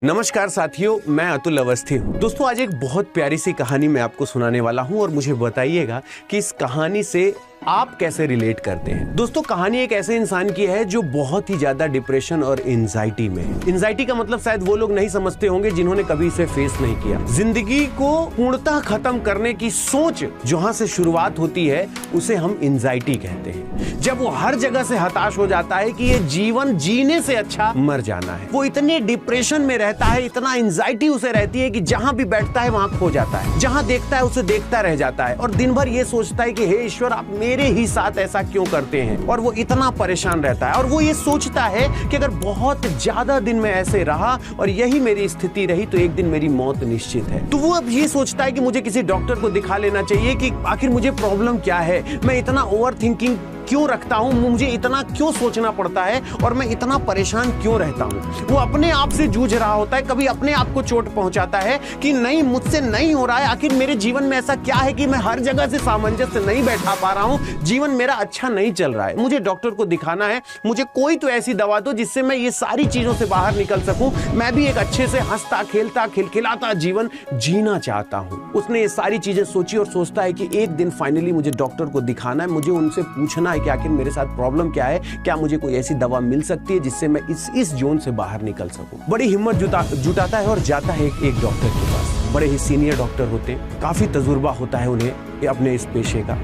नमस्कार साथियों, मैं अतुल अवस्थी हूँ। दोस्तों, आज एक बहुत प्यारी सी कहानी मैं आपको सुनाने वाला हूँ और मुझे बताइएगा कि इस कहानी से आप कैसे रिलेट करते हैं। दोस्तों, कहानी एक ऐसे इंसान की है जो बहुत ही ज्यादा डिप्रेशन और एंजाइटी में है। एंजाइटी का मतलब शायद वो लोग नहीं समझते होंगे जिन्होंने कभी इसे फेस नहीं किया। जिंदगी को पूर्णतः खत्म करने की सोच जहां से शुरुआत होती है उसे हम एंजाइटी कहते हैं। जब वो हर जगह से हताश हो जाता है कि ये जीवन जीने से अच्छा मर जाना है, वो इतने डिप्रेशन में रहता है, इतना एंजाइटी उसे रहती है कि जहां भी बैठता है वहां खो जाता है, जहां देखता है उसे देखता रह जाता है और दिन भर ये सोचता है कि हे ईश्वर, आप मेरे ही साथ ऐसा क्यों करते हैं। और वो इतना परेशान रहता है और वो ये सोचता है कि अगर बहुत ज्यादा दिन में ऐसे रहा और यही मेरी स्थिति रही तो एक दिन मेरी मौत निश्चित है। तो वो अब ये सोचता है कि मुझे किसी डॉक्टर को दिखा लेना चाहिए कि आखिर मुझे प्रॉब्लम क्या है, मैं इतना ओवर थिंकिंग क्यों रखता हूं, मुझे इतना क्यों सोचना पड़ता है और मैं इतना परेशान क्यों रहता हूं। वो अपने आप से जूझ रहा होता है, कभी अपने आप को चोट पहुंचाता है कि नहीं, मुझसे नहीं हो रहा है, आखिर मेरे जीवन में ऐसा क्या है कि मैं हर जगह से सामंजस्य नहीं बैठा पा रहा हूं, जीवन मेरा अच्छा नहीं चल रहा है, मुझे डॉक्टर को दिखाना है, मुझे कोई तो ऐसी दवा दो जिससे मैं ये सारी चीजों से बाहर निकल सकूं, मैं भी एक अच्छे से हंसता खेलता खिलखिलाता जीवन जीना चाहता हूं। उसने ये सारी चीजें सोची और सोचता है कि एक दिन फाइनली मुझे डॉक्टर को दिखाना है, मुझे उनसे पूछना है कि आखिर मेरे साथ प्रॉब्लम क्या है, क्या मुझे कोई ऐसी दवा मिल सकती है जिससे मैं इस जोन से बाहर निकल सकूं। बड़ी हिम्मत जुटाता है और जाता है एक डॉक्टर के पास। बड़े ही सीनियर डॉक्टर होते हैं, काफी तजुर्बा होता है उन्हें अपने इस पेशे का।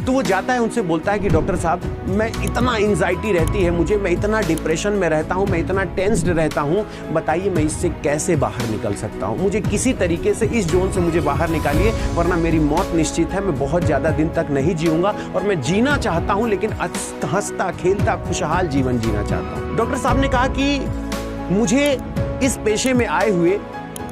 तो वो जाता है, उनसे बोलता है कि डॉक्टर साहब, मैं इतना एंजाइटी रहती है मुझे, मैं इतना डिप्रेशन में रहता हूँ, मैं इतना टेंस्ड रहता हूँ, बताइए मैं इससे कैसे बाहर निकल सकता हूँ। मुझे किसी तरीके से इस जोन से मुझे बाहर निकालिए, वरना मेरी मौत निश्चित है, मैं बहुत ज्यादा दिन तक नहीं जीऊंगा और मैं जीना चाहता हूँ लेकिन हंसता खेलता खुशहाल जीवन जीना चाहता हूँ। डॉक्टर साहब ने कहा कि मुझे इस पेशे में आए हुए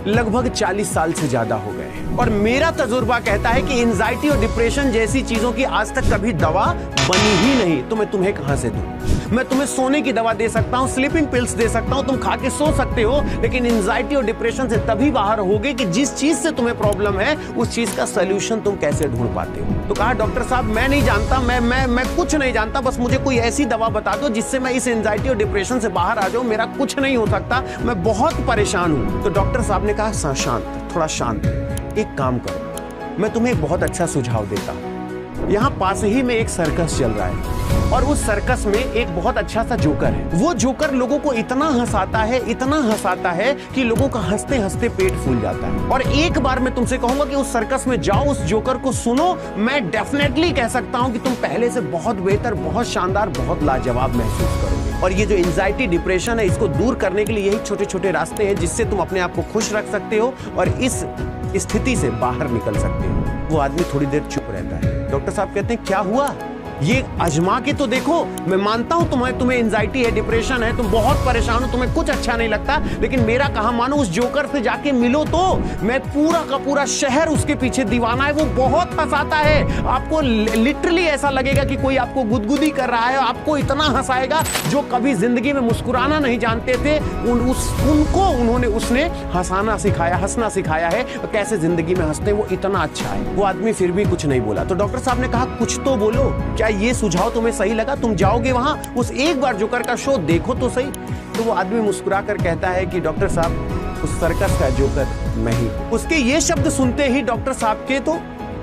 लगभग 40 साल से ज्यादा हो गए और मेरा तजुर्बा कहता है कि एंजाइटी और डिप्रेशन जैसी चीजों की आज तक कभी दवा बनी ही नहीं, तो मैं तुम्हें कहां से दूं। मैं तुम्हें सोने की दवा दे सकता हूं, स्लीपिंग पिल्स दे सकता हूं, तुम खा के सो सकते हो, लेकिन एंजाइटी और डिप्रेशन से तभी बाहर होगे कि जिस चीज से तुम्हें प्रॉब्लम है उस चीज का सोल्यूशन तुम कैसे ढूंढ पाते हो। तो कहा, डॉक्टर साहब, मैं नहीं जानता, मैं कुछ नहीं जानता, बस मुझे कोई ऐसी दवा बता दो जिससे मैं इस एंजाइटी और डिप्रेशन से बाहर आ जाऊं, मेरा कुछ नहीं हो सकता, मैं बहुत परेशान हूं। तो डॉक्टर साहब ने कहा, शांत, थोड़ा शांत, एक काम करो, मैं तुम्हें एक बहुत अच्छा सुझाव देता हूं। यहाँ पास ही में एक सर्कस चल रहा है और उस सर्कस में एक बहुत अच्छा सा जोकर है। वो जोकर लोगों को इतना हंसाता है कि लोगों का हंसते हंसते पेट फूल जाता है। और एक बार मैं तुमसे कहूंगा कि उस सर्कस में जाओ, उस जोकर को सुनो, मैं डेफिनेटली कह सकता हूं कि तुम पहले से बहुत बेहतर, बहुत शानदार, बहुत लाजवाब महसूस करोगे। और ये जो एंजाइटी डिप्रेशन है, इसको दूर करने के लिए यही छोटे छोटे रास्ते हैं जिससे तुम अपने आप को खुश रख सकते हो और इस स्थिति से बाहर निकल सकते हो। वो आदमी थोड़ी देर चुप रहता है। डॉक्टर साहब कहते हैं, क्या हुआ, ये आजमा के तो देखो। मैं मानता हूं तुम्हें एंजाइटी है, डिप्रेशन है, तुम बहुत परेशान हो, तुम्हें कुछ अच्छा नहीं लगता, लेकिन मेरा कहा मानो, उस जोकर से जाके मिलो तो। मैं पूरा का पूरा शहर उसके पीछे दीवाना है, वो बहुत हंसाता है, आपको लिटरली ऐसा लगेगा कि कोई आपको गुदगुदी कर रहा है, आपको इतना हंसाएगा। जो कभी जिंदगी में मुस्कुराना नहीं जानते थे उसने हंसाना सिखाया, हंसना सिखाया है, कैसे जिंदगी में हंसते, वो इतना अच्छा है। वो आदमी फिर भी कुछ नहीं बोला। तो डॉक्टर साहब ने कहा, कुछ तो बोलो, क्या ये सुझाव तुम्हें सही लगा, तुम जाओगे वहां, उस एक बार जोकर का शो देखो तो सही। तो वो आदमी मुस्कुरा कर कहता है कि डॉक्टर साहब, उस सर्कस का जोकर मैं ही। उसके ये शब्द सुनते ही डॉक्टर साहब के तो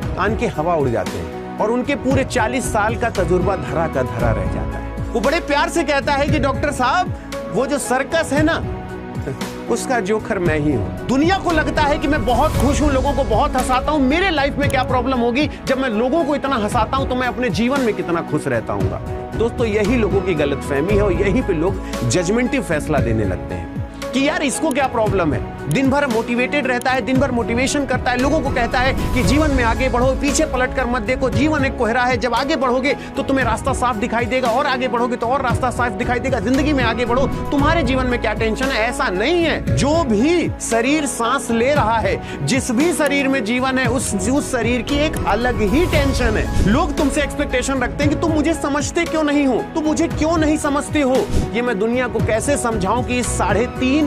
कान के हवा उड़ जाते हैं और उनके पूरे 40 साल का तजुर्बा धरा का धरा रह जाता है। वो बड़े प्यार से कहता है कि डॉक्टर साहब, वो जो सर्कस है ना, उसका जोकर मैं ही हूं। दुनिया को लगता है कि मैं बहुत खुश हूं, लोगों को बहुत हंसाता हूं, मेरे लाइफ में क्या प्रॉब्लम होगी, जब मैं लोगों को इतना हंसाता हूं तो मैं अपने जीवन में कितना खुश रहता हूंगा। दोस्तों, यही लोगों की गलतफहमी है और यहीं पे लोग जजमेंटिव फैसला देने लगते हैं कि यार इसको क्या प्रॉब्लम है, दिन भर मोटिवेटेड रहता है, दिन भर मोटिवेशन करता है, लोगों को कहता है कि जीवन में आगे बढ़ो, पीछे पलट कर मत देखो, जीवन एक कोहरा है, जब आगे बढ़ोगे तो तुम्हें रास्ता साफ दिखाई देगा और आगे बढ़ोगे तो और रास्ता साफ दिखाई देगा, जिंदगी में आगे बढ़ो, तुम्हारे जीवन में क्या टेंशन है। ऐसा नहीं है। जो भी शरीर सांस ले रहा है, जिस भी शरीर में जीवन है, उस शरीर की एक अलग ही टेंशन है। लोग तुमसे एक्सपेक्टेशन रखते हैं कि तुम मुझे समझते क्यों नहीं हो, तुम मुझे क्यों नहीं समझते हो। ये मैं दुनिया को कैसे समझाऊं कि इस 3.5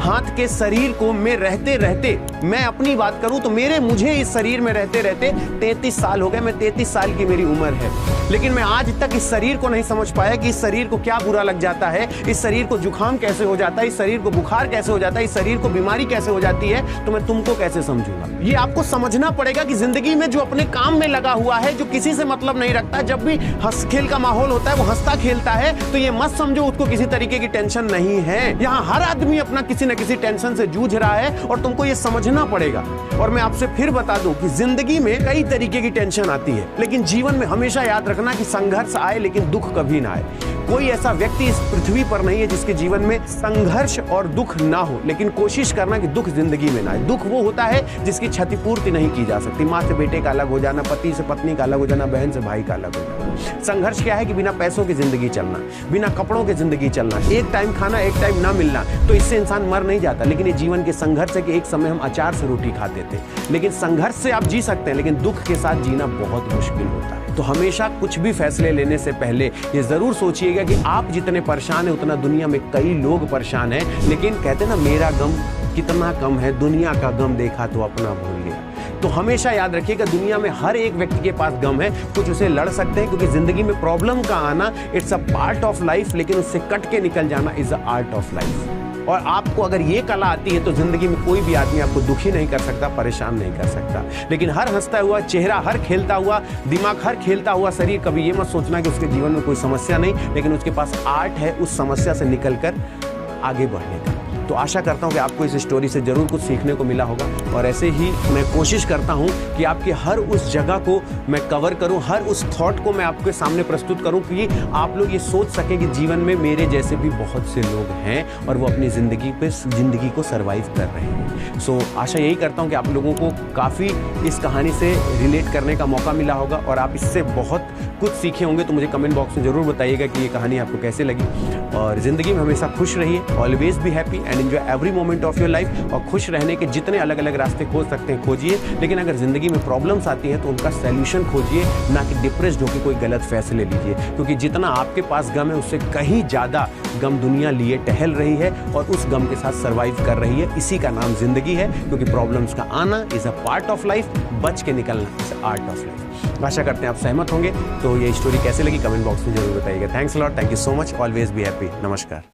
हाथ के शरीर को मैं रहते रहते, मैं अपनी बात करूं तो मुझे इस शरीर में रहते रहते 33 साल हो गए। मैं 33 साल की मेरी उम्र है, लेकिन मैं आज तक इस शरीर को नहीं समझ पाया कि इस शरीर को क्या बुरा लग जाता है, इस शरीर को जुकाम कैसे हो जाता है, इस शरीर को बुखार कैसे हो जाता है, इस शरीर को बीमारी कैसे हो जाती है। तो मैं तुमको कैसे समझूंगा? ये आपको समझना पड़ेगा कि जिंदगी में जो अपने काम में लगा हुआ है, जो किसी से मतलब नहीं रखता, जब भी हंस खेल का माहौल होता है वो हंसता खेलता है, तो ये मत समझो उसको किसी तरीके की टेंशन नहीं है। यहाँ हर आदमी अपना किसी न किसी टेंशन से जूझ रहा है और तुमको ये समझना पड़ेगा। और मैं आपसे फिर बता दूं कि जिंदगी में कई तरीके की टेंशन आती है, लेकिन जीवन में हमेशा याद रखना कि संघर्ष आए लेकिन दुख कभी ना आए। कोई ऐसा व्यक्ति इस पृथ्वी पर नहीं है जिसके जीवन में संघर्ष और दुख ना हो, लेकिन कोशिश करना कि दुख जिंदगी में ना आए। दुख वो होता है जिसकी क्षतिपूर्ति नहीं की जा सकती। माँ से बेटे का अलग हो जाना, पति से पत्नी का अलग हो जाना, बहन से भाई का अलग हो जाना। संघर्ष क्या है कि बिना पैसों की जिंदगी चलना, बिना कपड़ों की जिंदगी चलना, एक टाइम खाना एक टाइम ना मिलना। तो इससे इंसान मर नहीं जाता, लेकिन ये जीवन के संघर्ष है कि एक समय हम अचार से रोटी खाते थे। लेकिन संघर्ष से आप जी सकते हैं, लेकिन दुख के साथ जीना बहुत मुश्किल होता है। तो हमेशा कुछ भी फैसले लेने से पहले ये जरूर सोचिएगा कि आप जितने परेशान हैं उतना दुनिया में कई लोग परेशान हैं। लेकिन कहते हैं ना, मेरा गम कितना कम है, दुनिया का गम देखा तो अपना भूल गया। तो हमेशा याद रखिएगा, दुनिया में हर एक व्यक्ति के पास गम है, कुछ उसे लड़ सकते हैं, क्योंकि जिंदगी में प्रॉब्लम का आना it's a part of life, लेकिन उससे कट के निकल जाना is a art of life. और आपको अगर ये कला आती है तो जिंदगी में कोई भी आदमी आपको दुखी नहीं कर सकता, परेशान नहीं कर सकता। लेकिन हर हंसता हुआ चेहरा, हर खेलता हुआ दिमाग, हर खेलता हुआ शरीर, कभी ये मत सोचना कि उसके जीवन में कोई समस्या नहीं, लेकिन उसके पास आर्ट है उस समस्या से निकलकर आगे बढ़ने का। तो आशा करता हूं कि आपको इस स्टोरी से जरूर कुछ सीखने को मिला होगा। और ऐसे ही मैं कोशिश करता हूं कि आपकी हर उस जगह को मैं कवर करूं, हर उस थॉट को मैं आपके सामने प्रस्तुत करूं कि आप लोग ये सोच सकें कि जीवन में मेरे जैसे भी बहुत से लोग हैं और वो अपनी ज़िंदगी को सर्वाइव कर रहे हैं। सो आशा यही करता हूं कि आप लोगों को काफ़ी इस कहानी से रिलेट करने का मौका मिला होगा और आप इससे बहुत कुछ सीखे होंगे। तो मुझे कमेंट बॉक्स में ज़रूर बताइएगा कि ये कहानी आपको कैसे लगी। और ज़िंदगी में हमेशा खुश रहिए, always be happy and enjoy every moment of your life. और खुश रहने के जितने अलग अलग रास्ते खोज सकते हैं खोजिए, लेकिन अगर ज़िंदगी में प्रॉब्लम्स आती हैं तो उनका सॉल्यूशन खोजिए, ना कि डिप्रेस्ड होकर कोई गलत फैसले लीजिए। क्योंकि जितना आपके पास गम है उससे कहीं ज़्यादा गम दुनिया लिए टहल रही है और उस गम के साथ सर्वाइव कर रही है। इसी का नाम जिंदगी है, क्योंकि प्रॉब्लम्स का आना is a part of life, बच के निकलना is a art of life. आशा करते हैं आप सहमत होंगे। तो ये स्टोरी कैसे लगी कमेंट बॉक्स में जरूर बताइएगा। Thanks a lot, thank you so much, always be happy. नमस्कार।